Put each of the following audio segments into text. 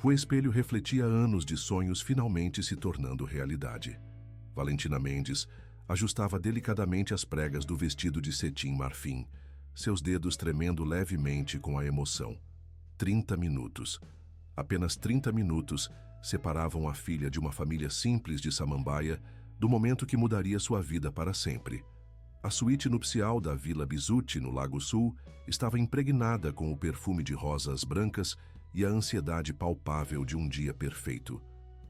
O espelho refletia anos de sonhos finalmente se tornando realidade. Valentina Mendes ajustava delicadamente as pregas do vestido de cetim marfim, seus dedos tremendo levemente com a emoção. 30 minutos. Apenas 30 minutos separavam a filha de uma família simples de Samambaia do momento que mudaria sua vida para sempre. A suíte nupcial da Vila Bizuti, no Lago Sul, estava impregnada com o perfume de rosas brancas e a ansiedade palpável de um dia perfeito.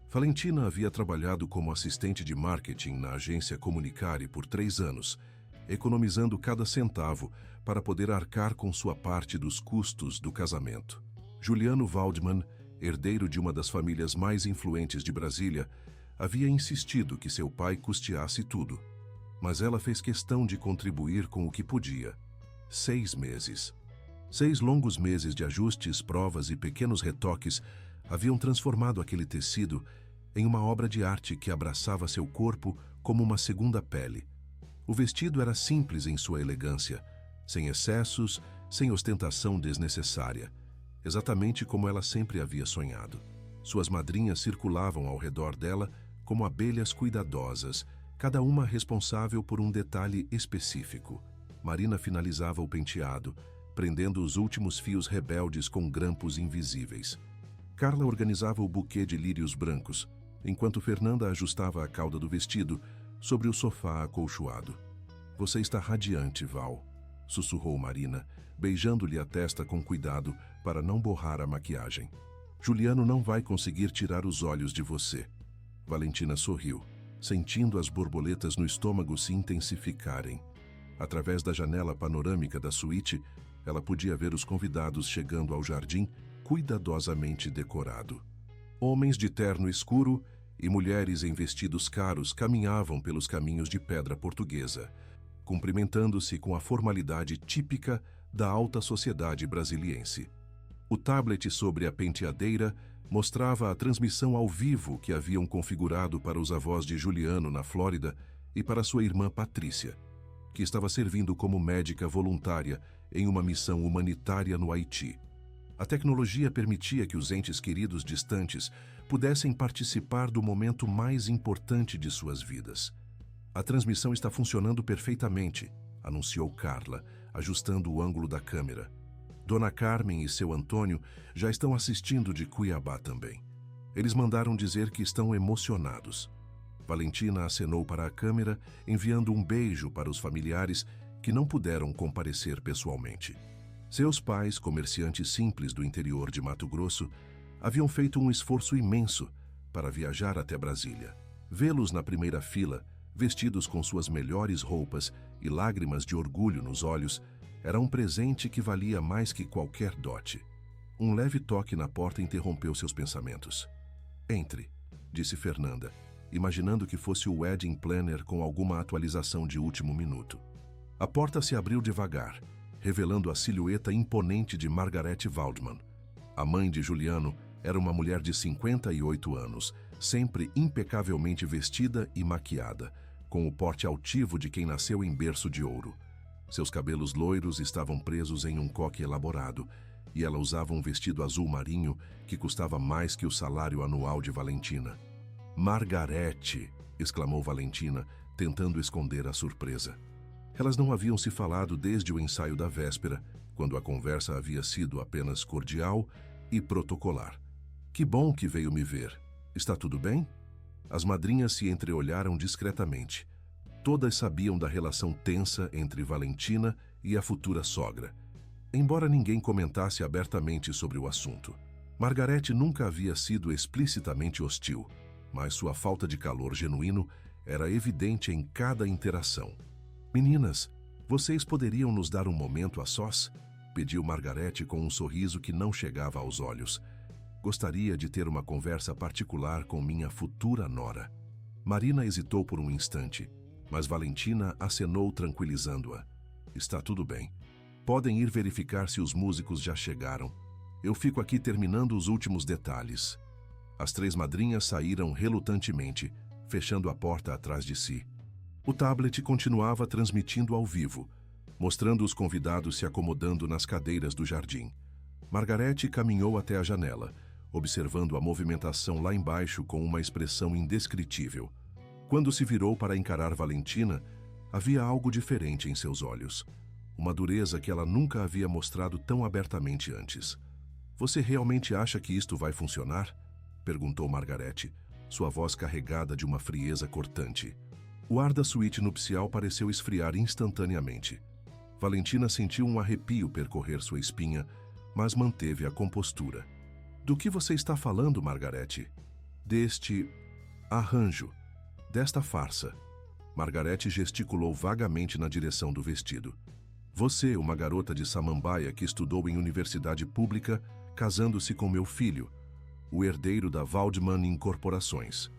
Valentina havia trabalhado como assistente de marketing na agência Comunicare por 3 anos, economizando cada centavo para poder arcar com sua parte dos custos do casamento. Juliano Waldman, herdeiro de uma das famílias mais influentes de Brasília, havia insistido que seu pai custeasse tudo. Mas ela fez questão de contribuir com o que podia. 6 meses. 6 longos meses de ajustes, provas e pequenos retoques haviam transformado aquele tecido em uma obra de arte que abraçava seu corpo como uma segunda pele. O vestido era simples em sua elegância, sem excessos, sem ostentação desnecessária, exatamente como ela sempre havia sonhado. Suas madrinhas circulavam ao redor dela como abelhas cuidadosas, cada uma responsável por um detalhe específico. Marina finalizava o penteado, prendendo os últimos fios rebeldes com grampos invisíveis. Carla organizava o buquê de lírios brancos, enquanto Fernanda ajustava a cauda do vestido sobre o sofá acolchoado. "Você está radiante, Val", sussurrou Marina, beijando-lhe a testa com cuidado para não borrar a maquiagem. "Juliano não vai conseguir tirar os olhos de você." Valentina sorriu, sentindo as borboletas no estômago se intensificarem. Através da janela panorâmica da suíte, ela podia ver os convidados chegando ao jardim cuidadosamente decorado. Homens de terno escuro e mulheres em vestidos caros caminhavam pelos caminhos de pedra portuguesa, cumprimentando-se com a formalidade típica da alta sociedade brasiliense. O tablet sobre a penteadeira mostrava a transmissão ao vivo que haviam configurado para os avós de Juliano na Flórida e para sua irmã Patrícia, que estava servindo como médica voluntária em uma missão humanitária no Haiti. A tecnologia permitia que os entes queridos distantes pudessem participar do momento mais importante de suas vidas. "A transmissão está funcionando perfeitamente", anunciou Carla, ajustando o ângulo da câmera. "Dona Carmen e seu Antônio já estão assistindo de Cuiabá também. Eles mandaram dizer que estão emocionados." Valentina acenou para a câmera, enviando um beijo para os familiares que não puderam comparecer pessoalmente. Seus pais, comerciantes simples do interior de Mato Grosso, haviam feito um esforço imenso para viajar até Brasília. Vê-los na primeira fila, vestidos com suas melhores roupas e lágrimas de orgulho nos olhos, era um presente que valia mais que qualquer dote. Um leve toque na porta interrompeu seus pensamentos. "Entre", disse Fernanda, imaginando que fosse o wedding planner com alguma atualização de último minuto. A porta se abriu devagar, revelando a silhueta imponente de Margarete Waldman. A mãe de Juliano era uma mulher de 58 anos, sempre impecavelmente vestida e maquiada, com o porte altivo de quem nasceu em berço de ouro. Seus cabelos loiros estavam presos em um coque elaborado, e ela usava um vestido azul marinho que custava mais que o salário anual de Valentina. "Margarete!", exclamou Valentina, tentando esconder a surpresa. Elas não haviam se falado desde o ensaio da véspera, quando a conversa havia sido apenas cordial e protocolar. "Que bom que veio me ver. Está tudo bem?" As madrinhas se entreolharam discretamente. Todas sabiam da relação tensa entre Valentina e a futura sogra, embora ninguém comentasse abertamente sobre o assunto. Margarete nunca havia sido explicitamente hostil, mas sua falta de calor genuíno era evidente em cada interação. "Meninas, vocês poderiam nos dar um momento a sós?", pediu Margarete com um sorriso que não chegava aos olhos. "Gostaria de ter uma conversa particular com minha futura nora." Marina hesitou por um instante, mas Valentina acenou tranquilizando-a. "Está tudo bem. Podem ir verificar se os músicos já chegaram. Eu fico aqui terminando os últimos detalhes." As 3 madrinhas saíram relutantemente, fechando a porta atrás de si. O tablet continuava transmitindo ao vivo, mostrando os convidados se acomodando nas cadeiras do jardim. Margarete caminhou até a janela, observando a movimentação lá embaixo com uma expressão indescritível. Quando se virou para encarar Valentina, havia algo diferente em seus olhos. Uma dureza que ela nunca havia mostrado tão abertamente antes. "Você realmente acha que isto vai funcionar?" perguntou Margarete, sua voz carregada de uma frieza cortante. O ar da suíte nupcial pareceu esfriar instantaneamente. Valentina sentiu um arrepio percorrer sua espinha, mas manteve a compostura. "Do que você está falando, Margarete?" "Deste arranjo, desta farsa." Margarete gesticulou vagamente na direção do vestido. "Você, uma garota de Samambaia que estudou em universidade pública, casando-se com meu filho, o herdeiro da Waldman Incorporações."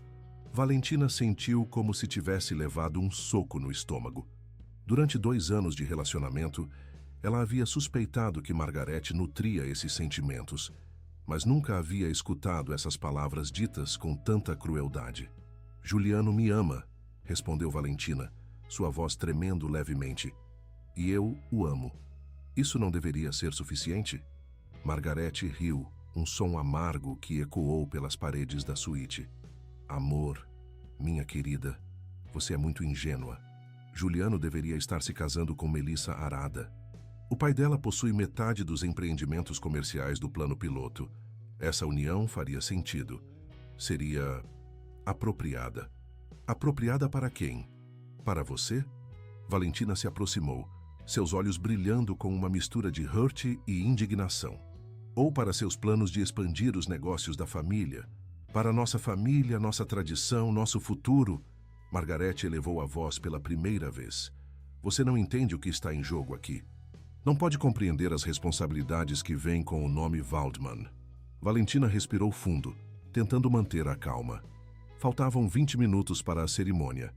Valentina sentiu como se tivesse levado um soco no estômago. Durante 2 anos de relacionamento, ela havia suspeitado que Margarete nutria esses sentimentos, mas nunca havia escutado essas palavras ditas com tanta crueldade. "Juliano me ama", respondeu Valentina, sua voz tremendo levemente. "E eu o amo. Isso não deveria ser suficiente?" Margarete riu, um som amargo que ecoou pelas paredes da suíte. "Amor, minha querida, você é muito ingênua. Juliano deveria estar se casando com Melissa Arada. O pai dela possui metade dos empreendimentos comerciais do plano piloto. Essa união faria sentido. Seria apropriada." "Apropriada para quem? Para você?" Valentina se aproximou, seus olhos brilhando com uma mistura de hurt e indignação. "Ou para seus planos de expandir os negócios da família? Para nossa família, nossa tradição, nosso futuro?" Margarete elevou a voz pela primeira vez. "Você não entende o que está em jogo aqui. Não pode compreender as responsabilidades que vêm com o nome Waldman." Valentina respirou fundo, tentando manter a calma. Faltavam 20 minutos para a cerimônia,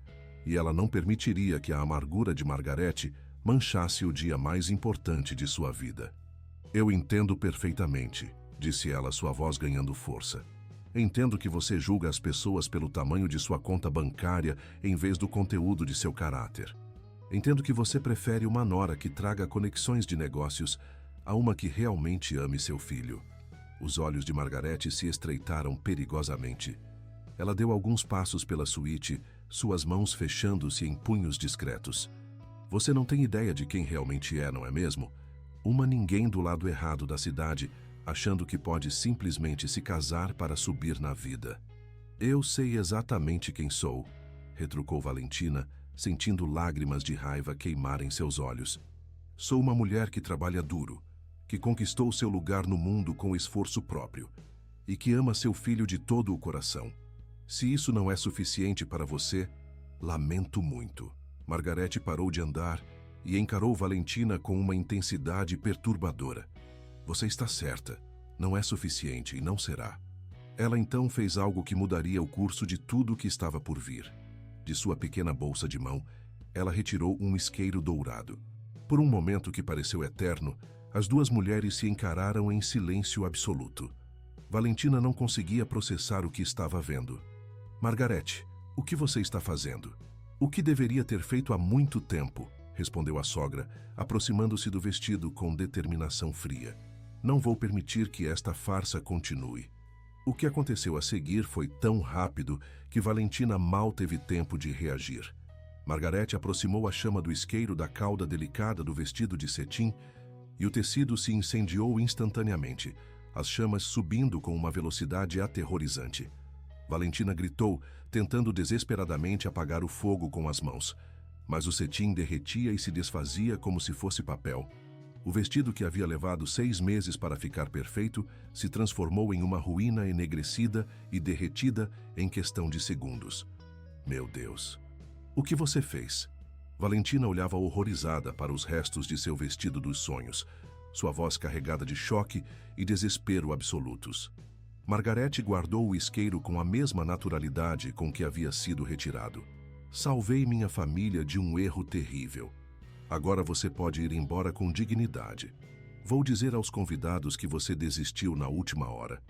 e ela não permitiria que a amargura de Margarete manchasse o dia mais importante de sua vida. "Eu entendo perfeitamente", disse ela, sua voz ganhando força. "Entendo que você julga as pessoas pelo tamanho de sua conta bancária em vez do conteúdo de seu caráter. Entendo que você prefere uma nora que traga conexões de negócios a uma que realmente ame seu filho." Os olhos de Margarete se estreitaram perigosamente. Ela deu alguns passos pela suíte, suas mãos fechando-se em punhos discretos. "Você não tem ideia de quem realmente é, não é mesmo? Uma ninguém do lado errado da cidade, achando que pode simplesmente se casar para subir na vida." "Eu sei exatamente quem sou", retrucou Valentina, sentindo lágrimas de raiva queimarem seus olhos. "Sou uma mulher que trabalha duro, que conquistou seu lugar no mundo com esforço próprio e que ama seu filho de todo o coração. Se isso não é suficiente para você, lamento muito." Margarete parou de andar e encarou Valentina com uma intensidade perturbadora. "Você está certa. Não é suficiente e não será." Ela então fez algo que mudaria o curso de tudo o que estava por vir. De sua pequena bolsa de mão, ela retirou um isqueiro dourado. Por um momento que pareceu eterno, as duas mulheres se encararam em silêncio absoluto. Valentina não conseguia processar o que estava vendo. "Margarete, o que você está fazendo?" "O que deveria ter feito há muito tempo", respondeu a sogra, aproximando-se do vestido com determinação fria. "Não vou permitir que esta farsa continue." O que aconteceu a seguir foi tão rápido que Valentina mal teve tempo de reagir. Margarete aproximou a chama do isqueiro da cauda delicada do vestido de cetim e o tecido se incendiou instantaneamente, as chamas subindo com uma velocidade aterrorizante. Valentina gritou, tentando desesperadamente apagar o fogo com as mãos, mas o cetim derretia e se desfazia como se fosse papel. O vestido que havia levado 6 meses para ficar perfeito se transformou em uma ruína enegrecida e derretida em questão de segundos. "Meu Deus! O que você fez?" Valentina olhava horrorizada para os restos de seu vestido dos sonhos, sua voz carregada de choque e desespero absolutos. Margarete guardou o isqueiro com a mesma naturalidade com que havia sido retirado. "Salvei minha família de um erro terrível. Agora você pode ir embora com dignidade. Vou dizer aos convidados que você desistiu na última hora,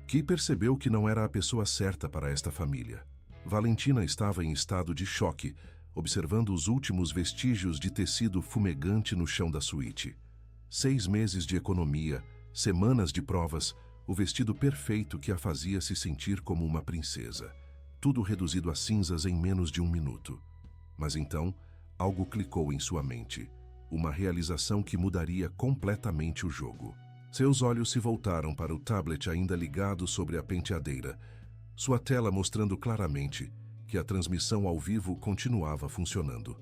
que percebeu que não era a pessoa certa para esta família." Valentina estava em estado de choque, observando os últimos vestígios de tecido fumegante no chão da suíte. 6 meses de economia, semanas de provas, o vestido perfeito que a fazia se sentir como uma princesa. Tudo reduzido a cinzas em menos de 1 minuto. Mas então, algo clicou em sua mente. Uma realização que mudaria completamente o jogo. Seus olhos se voltaram para o tablet ainda ligado sobre a penteadeira, sua tela mostrando claramente que a transmissão ao vivo continuava funcionando.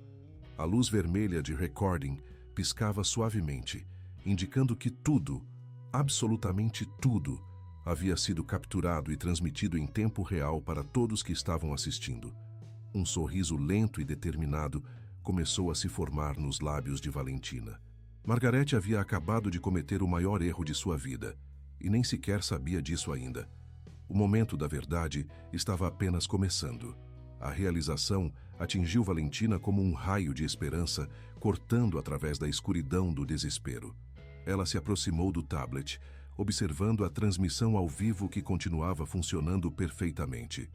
A luz vermelha de recording piscava suavemente, indicando que tudo, absolutamente tudo, havia sido capturado e transmitido em tempo real para todos que estavam assistindo. Um sorriso lento e determinado começou a se formar nos lábios de Valentina. Margarete havia acabado de cometer o maior erro de sua vida, e nem sequer sabia disso ainda. O momento da verdade estava apenas começando. A realização atingiu Valentina como um raio de esperança, cortando através da escuridão do desespero. Ela se aproximou do tablet, observando a transmissão ao vivo que continuava funcionando perfeitamente.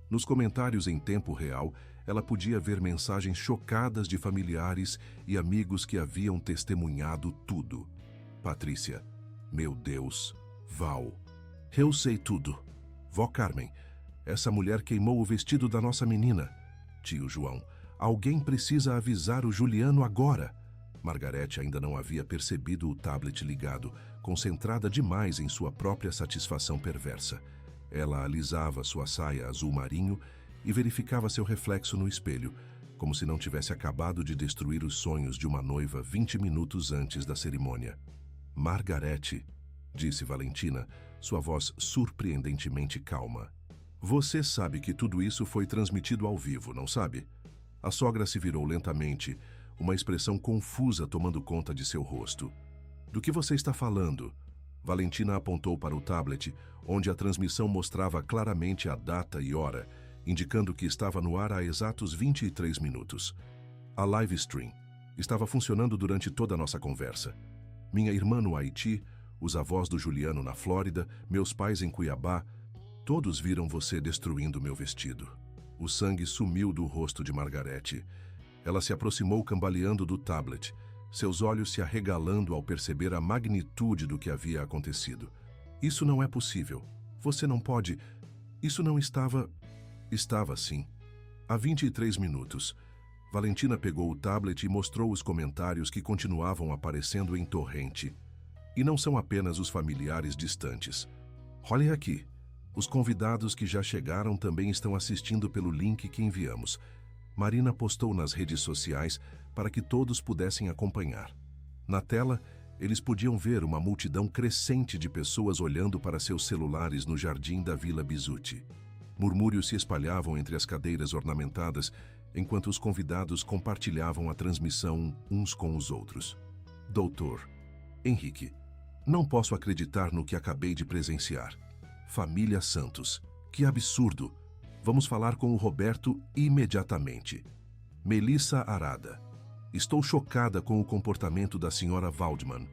Nos comentários em tempo real, ela podia ver mensagens chocadas de familiares e amigos que haviam testemunhado tudo. Patrícia. Meu Deus. Val. Eu sei tudo. Vó Carmen. Essa mulher queimou o vestido da nossa menina. Tio João. Alguém precisa avisar o Juliano agora. Margarete ainda não havia percebido o tablet ligado, concentrada demais em sua própria satisfação perversa. Ela alisava sua saia azul marinho e verificava seu reflexo no espelho, como se não tivesse acabado de destruir os sonhos de uma noiva 20 minutos antes da cerimônia. Margarete, disse Valentina, sua voz surpreendentemente calma. Você sabe que tudo isso foi transmitido ao vivo, não sabe? A sogra se virou lentamente, uma expressão confusa tomando conta de seu rosto. Do que você está falando? Valentina apontou para o tablet, onde a transmissão mostrava claramente a data e hora, indicando que estava no ar há exatos 23 minutos. A live stream estava funcionando durante toda a nossa conversa. Minha irmã no Haiti, os avós do Juliano na Flórida, meus pais em Cuiabá, todos viram você destruindo meu vestido. O sangue sumiu do rosto de Margarete. Ela se aproximou cambaleando do tablet, seus olhos se arregalando ao perceber a magnitude do que havia acontecido. Isso não é possível. Você não pode... Isso não estava... Estava sim. Há 23 minutos. Valentina pegou o tablet e mostrou os comentários que continuavam aparecendo em torrente. E não são apenas os familiares distantes. Olhem aqui. Os convidados que já chegaram também estão assistindo pelo link que enviamos. Marina postou nas redes sociais para que todos pudessem acompanhar. Na tela, eles podiam ver uma multidão crescente de pessoas olhando para seus celulares no jardim da Vila Bizuti. Murmúrios se espalhavam entre as cadeiras ornamentadas, enquanto os convidados compartilhavam a transmissão uns com os outros. Doutor. Henrique. Não posso acreditar no que acabei de presenciar. Família Santos. Que absurdo. Vamos falar com o Roberto imediatamente. Melissa Arada. Estou chocada com o comportamento da senhora Waldman.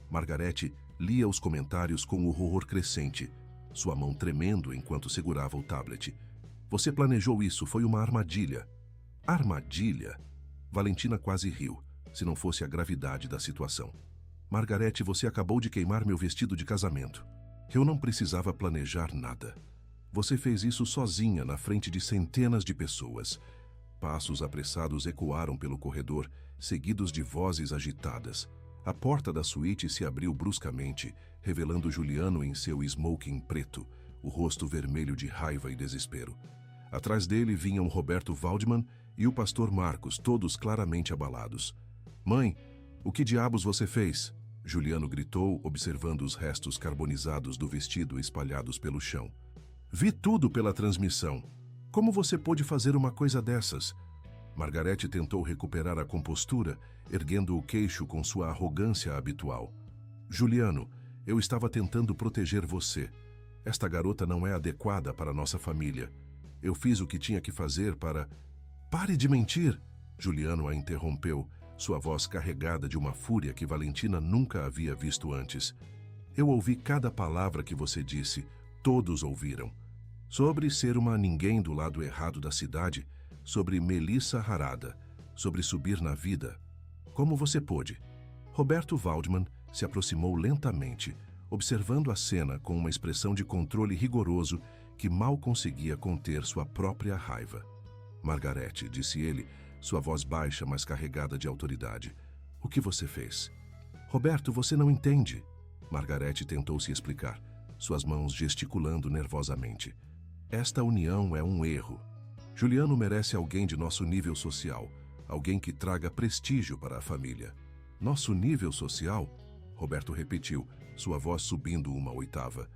Margarete lia os comentários com horror crescente, sua mão tremendo enquanto segurava o tablet. Você planejou isso, foi uma armadilha. Armadilha? Valentina quase riu, se não fosse a gravidade da situação. Margarete, você acabou de queimar meu vestido de casamento. Eu não precisava planejar nada. Você fez isso sozinha na frente de centenas de pessoas. Passos apressados ecoaram pelo corredor, seguidos de vozes agitadas. A porta da suíte se abriu bruscamente, revelando Juliano em seu smoking preto, o rosto vermelho de raiva e desespero. Atrás dele vinham Roberto Waldman e o pastor Marcos, todos claramente abalados. Mãe, o que diabos você fez? Juliano gritou, observando os restos carbonizados do vestido espalhados pelo chão. Vi tudo pela transmissão. Como você pôde fazer uma coisa dessas? Margarete tentou recuperar a compostura, erguendo o queixo com sua arrogância habitual. Juliano, eu estava tentando proteger você. Esta garota não é adequada para nossa família. Eu fiz o que tinha que fazer para... Pare de mentir! Juliano a interrompeu, sua voz carregada de uma fúria que Valentina nunca havia visto antes. Eu ouvi cada palavra que você disse, todos ouviram. Sobre ser uma ninguém do lado errado da cidade, sobre Melissa Arada, sobre subir na vida. Como você pôde? Roberto Waldman se aproximou lentamente, observando a cena com uma expressão de controle rigoroso que mal conseguia conter sua própria raiva. Margarete, disse ele, sua voz baixa, mas carregada de autoridade. O que você fez? Roberto, você não entende. Margarete tentou se explicar, suas mãos gesticulando nervosamente. Esta união é um erro. Juliano merece alguém de nosso nível social, alguém que traga prestígio para a família. Nosso nível social? Roberto repetiu, sua voz subindo uma oitava.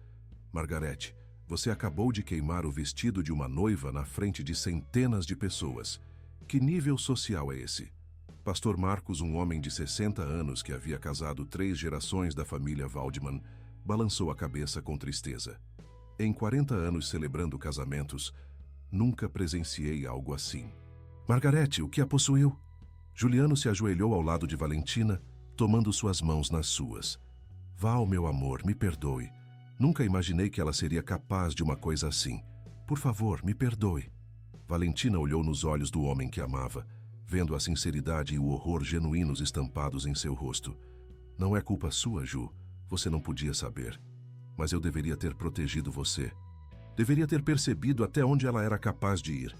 Margarete, você acabou de queimar o vestido de uma noiva na frente de centenas de pessoas. Que nível social é esse? Pastor Marcos, um homem de 60 anos que havia casado 3 gerações da família Waldman, balançou a cabeça com tristeza. Em 40 anos celebrando casamentos, nunca presenciei algo assim. Margarete, o que a possuiu? Juliano se ajoelhou ao lado de Valentina, tomando suas mãos nas suas. Val, meu amor, me perdoe. Nunca imaginei que ela seria capaz de uma coisa assim. Por favor, me perdoe. Valentina olhou nos olhos do homem que amava, vendo a sinceridade e o horror genuínos estampados em seu rosto. Não é culpa sua, Ju. Você não podia saber. Mas eu deveria ter protegido você. Deveria ter percebido até onde ela era capaz de ir.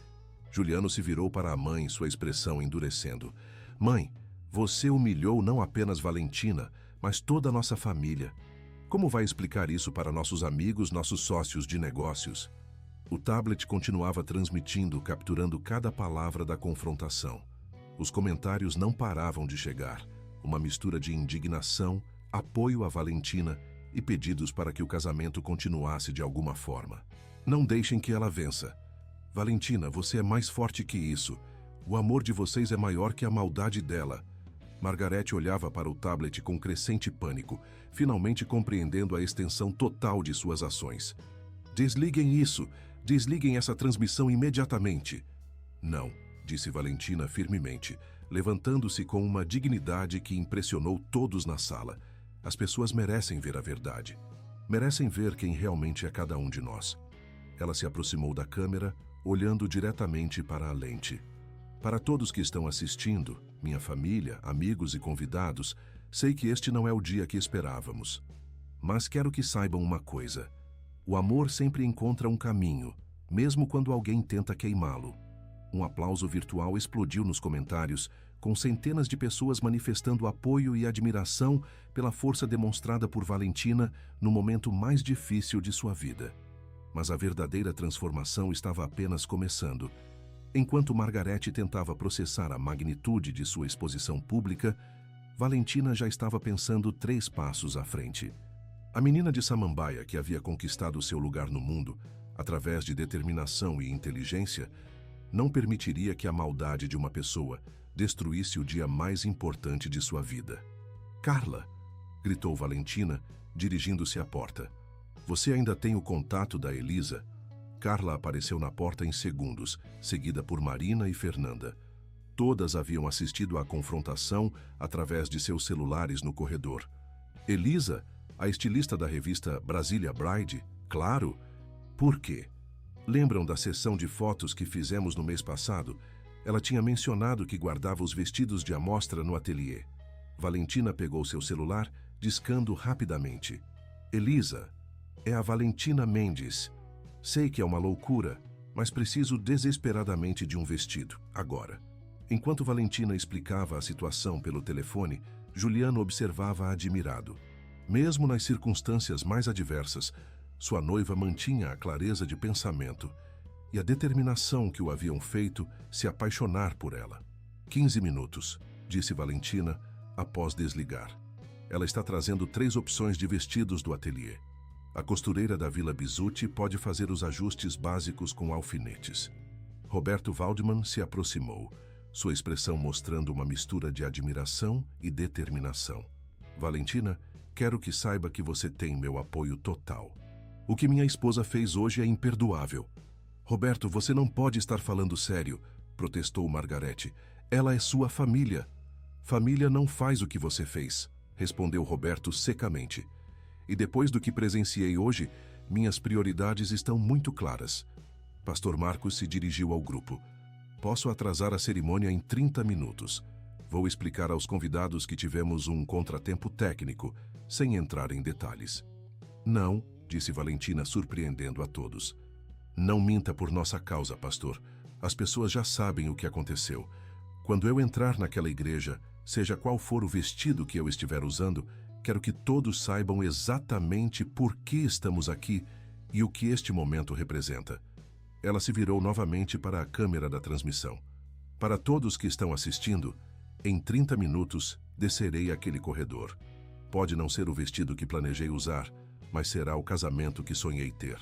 Juliano se virou para a mãe, sua expressão endurecendo. Mãe, você humilhou não apenas Valentina, mas toda a nossa família. Como vai explicar isso para nossos amigos, nossos sócios de negócios? O tablet continuava transmitindo, capturando cada palavra da confrontação. Os comentários não paravam de chegar, uma mistura de indignação, apoio a Valentina e pedidos para que o casamento continuasse de alguma forma. Não deixem que ela vença. Valentina, você é mais forte que isso. O amor de vocês é maior que a maldade dela. Margarete olhava para o tablet com crescente pânico, finalmente compreendendo a extensão total de suas ações. Desliguem isso! Desliguem essa transmissão imediatamente! Não, disse Valentina firmemente, levantando-se com uma dignidade que impressionou todos na sala. As pessoas merecem ver a verdade. Merecem ver quem realmente é cada um de nós. Ela se aproximou da câmera, olhando diretamente para a lente. Para todos que estão assistindo, minha família, amigos e convidados, sei que este não é o dia que esperávamos. Mas quero que saibam uma coisa. O amor sempre encontra um caminho, mesmo quando alguém tenta queimá-lo. Um aplauso virtual explodiu nos comentários, com centenas de pessoas manifestando apoio e admiração pela força demonstrada por Valentina no momento mais difícil de sua vida. Mas a verdadeira transformação estava apenas começando. Enquanto Margarete tentava processar a magnitude de sua exposição pública, Valentina já estava pensando 3 passos à frente. A menina de Samambaia, que havia conquistado seu lugar no mundo, através de determinação e inteligência, não permitiria que a maldade de uma pessoa destruísse o dia mais importante de sua vida. Carla, gritou Valentina, dirigindo-se à porta. Você ainda tem o contato da Elisa? Carla apareceu na porta em segundos, seguida por Marina e Fernanda. Todas haviam assistido à confrontação através de seus celulares no corredor. Elisa, a estilista da revista Brasília Bride? Claro. Por quê? Lembram da sessão de fotos que fizemos no mês passado? Ela tinha mencionado que guardava os vestidos de amostra no ateliê. Valentina pegou seu celular, discando rapidamente. Elisa, é a Valentina Mendes. Sei que é uma loucura, mas preciso desesperadamente de um vestido, agora. Enquanto Valentina explicava a situação pelo telefone, Juliano observava admirado. Mesmo nas circunstâncias mais adversas, sua noiva mantinha a clareza de pensamento e a determinação que o haviam feito se apaixonar por ela. 15 minutos, disse Valentina, após desligar. Ela está trazendo 3 opções de vestidos do ateliê. A costureira da Vila Bizuti pode fazer os ajustes básicos com alfinetes. Roberto Waldman se aproximou, sua expressão mostrando uma mistura de admiração e determinação. Valentina, quero que saiba que você tem meu apoio total. O que minha esposa fez hoje é imperdoável. Roberto, você não pode estar falando sério, protestou Margarete. Ela é sua família. Família não faz o que você fez, respondeu Roberto secamente. E depois do que presenciei hoje, minhas prioridades estão muito claras. Pastor Marcos se dirigiu ao grupo. Posso atrasar a cerimônia em 30 minutos. Vou explicar aos convidados que tivemos um contratempo técnico, sem entrar em detalhes. Não, disse Valentina, surpreendendo a todos. Não minta por nossa causa, pastor. As pessoas já sabem o que aconteceu. Quando eu entrar naquela igreja, seja qual for o vestido que eu estiver usando, quero que todos saibam exatamente por que estamos aqui e o que este momento representa. Ela se virou novamente para a câmera da transmissão. Para todos que estão assistindo, em 30 minutos descerei aquele corredor. Pode não ser o vestido que planejei usar, mas será o casamento que sonhei ter.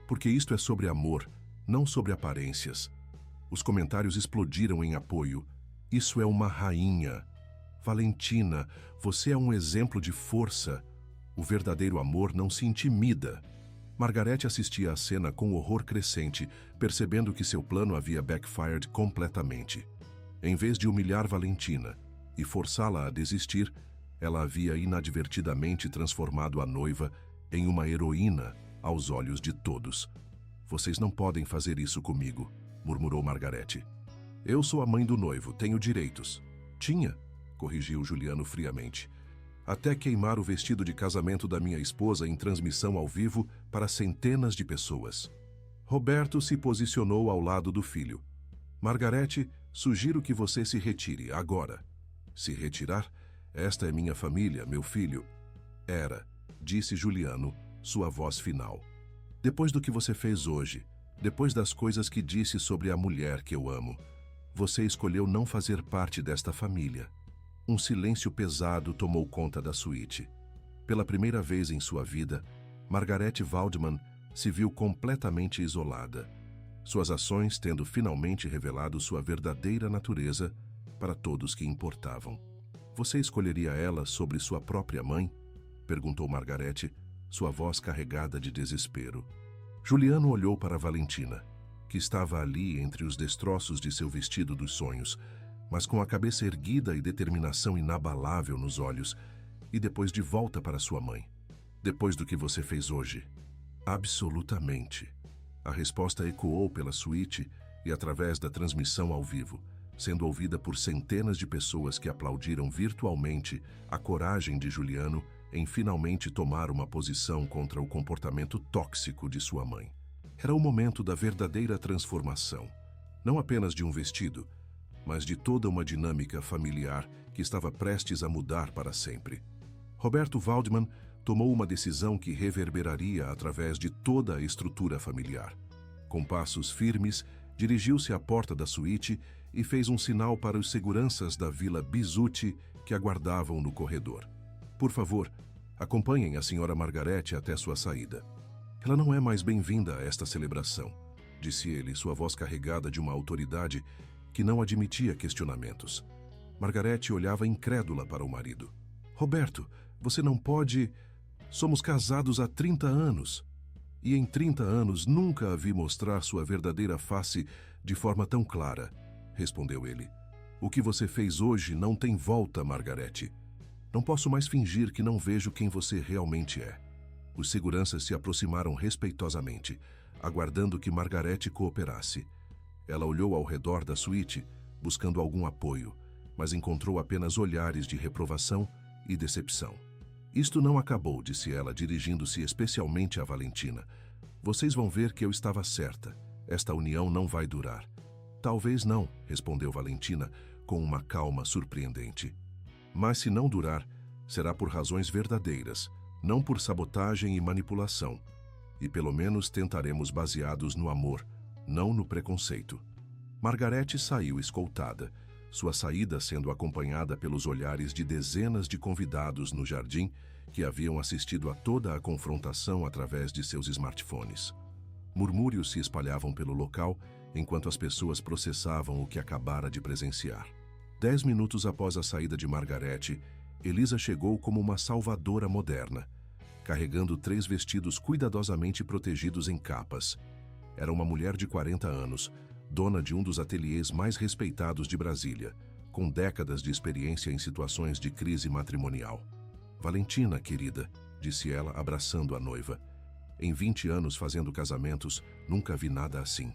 Porque isto é sobre amor, não sobre aparências. Os comentários explodiram em apoio. Isso é uma rainha. Valentina, você é um exemplo de força. O verdadeiro amor não se intimida. Margarete assistia à cena com horror crescente, percebendo que seu plano havia backfired completamente. Em vez de humilhar Valentina e forçá-la a desistir, ela havia inadvertidamente transformado a noiva em uma heroína aos olhos de todos. Vocês não podem fazer isso comigo, murmurou Margarete. Eu sou a mãe do noivo, tenho direitos. Tinha, corrigiu Juliano friamente. Até queimar o vestido de casamento da minha esposa em transmissão ao vivo para centenas de pessoas. Roberto se posicionou ao lado do filho. Margarete, sugiro que você se retire agora. Se retirar? Esta é minha família, meu filho. Era, disse Juliano, sua voz final. Depois do que você fez hoje, depois das coisas que disse sobre a mulher que eu amo, você escolheu não fazer parte desta família. Um silêncio pesado tomou conta da suíte. Pela primeira vez em sua vida, Margarete Waldman se viu completamente isolada, suas ações tendo finalmente revelado sua verdadeira natureza para todos que importavam. Você escolheria ela sobre sua própria mãe? Perguntou Margarete, sua voz carregada de desespero. Juliano olhou para Valentina, que estava ali entre os destroços de seu vestido dos sonhos, mas com a cabeça erguida e determinação inabalável nos olhos, e depois de volta para sua mãe. Depois do que você fez hoje? Absolutamente. A resposta ecoou pela suíte e através da transmissão ao vivo, sendo ouvida por centenas de pessoas que aplaudiram virtualmente a coragem de Juliano em finalmente tomar uma posição contra o comportamento tóxico de sua mãe. Era o momento da verdadeira transformação, não apenas de um vestido, mas de toda uma dinâmica familiar que estava prestes a mudar para sempre. Roberto Waldman tomou uma decisão que reverberaria através de toda a estrutura familiar. Com passos firmes, dirigiu-se à porta da suíte e fez um sinal para os seguranças da Vila Bisutti que aguardavam no corredor. Por favor, acompanhem a senhora Margarete até sua saída. Ela não é mais bem-vinda a esta celebração, disse ele, sua voz carregada de uma autoridade que não admitia questionamentos. Margarete olhava incrédula para o marido. Roberto, você não pode... Somos casados há 30 anos. E em 30 anos nunca a vi mostrar sua verdadeira face de forma tão clara, respondeu ele. O que você fez hoje não tem volta, Margarete. Não posso mais fingir que não vejo quem você realmente é. Os seguranças se aproximaram respeitosamente, aguardando que Margarete cooperasse. Ela olhou ao redor da suíte, buscando algum apoio, mas encontrou apenas olhares de reprovação e decepção. Isto não acabou, disse ela, dirigindo-se especialmente a Valentina. Vocês vão ver que eu estava certa. Esta união não vai durar. Talvez não, respondeu Valentina, com uma calma surpreendente. Mas se não durar, será por razões verdadeiras, não por sabotagem e manipulação. E pelo menos tentaremos baseados no amor, não no preconceito. Margarete saiu escoltada, sua saída sendo acompanhada pelos olhares de dezenas de convidados no jardim que haviam assistido a toda a confrontação através de seus smartphones. Murmúrios se espalhavam pelo local enquanto as pessoas processavam o que acabara de presenciar. 10 minutos após a saída de Margarete, Elisa chegou como uma salvadora moderna, carregando 3 vestidos cuidadosamente protegidos em capas. Era uma mulher de 40 anos, dona de um dos ateliês mais respeitados de Brasília, com décadas de experiência em situações de crise matrimonial. Valentina, querida, disse ela, abraçando a noiva. Em 20 anos fazendo casamentos, nunca vi nada assim.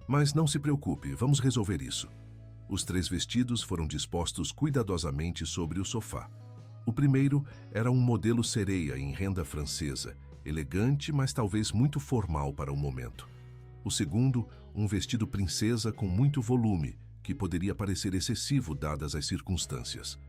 Mas não se preocupe, vamos resolver isso. Os 3 vestidos foram dispostos cuidadosamente sobre o sofá. O primeiro era um modelo sereia em renda francesa, elegante, mas talvez muito formal para o momento. O segundo, um vestido princesa com muito volume, que poderia parecer excessivo dadas as circunstâncias.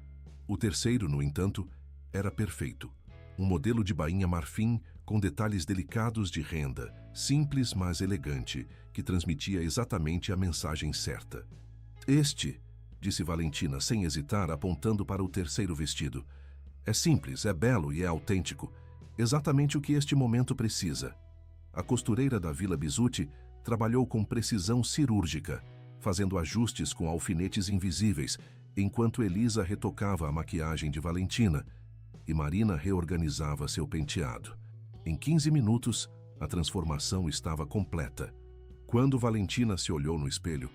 O terceiro, no entanto, era perfeito. Um modelo de bainha marfim com detalhes delicados de renda, simples mas elegante, que transmitia exatamente a mensagem certa. Este, disse Valentina sem hesitar, apontando para o terceiro vestido. É simples, é belo e é autêntico. Exatamente o que este momento precisa. A costureira da Vila Bisutti trabalhou com precisão cirúrgica, fazendo ajustes com alfinetes invisíveis, enquanto Elisa retocava a maquiagem de Valentina e Marina reorganizava seu penteado. Em 15 minutos, a transformação estava completa. Quando Valentina se olhou no espelho,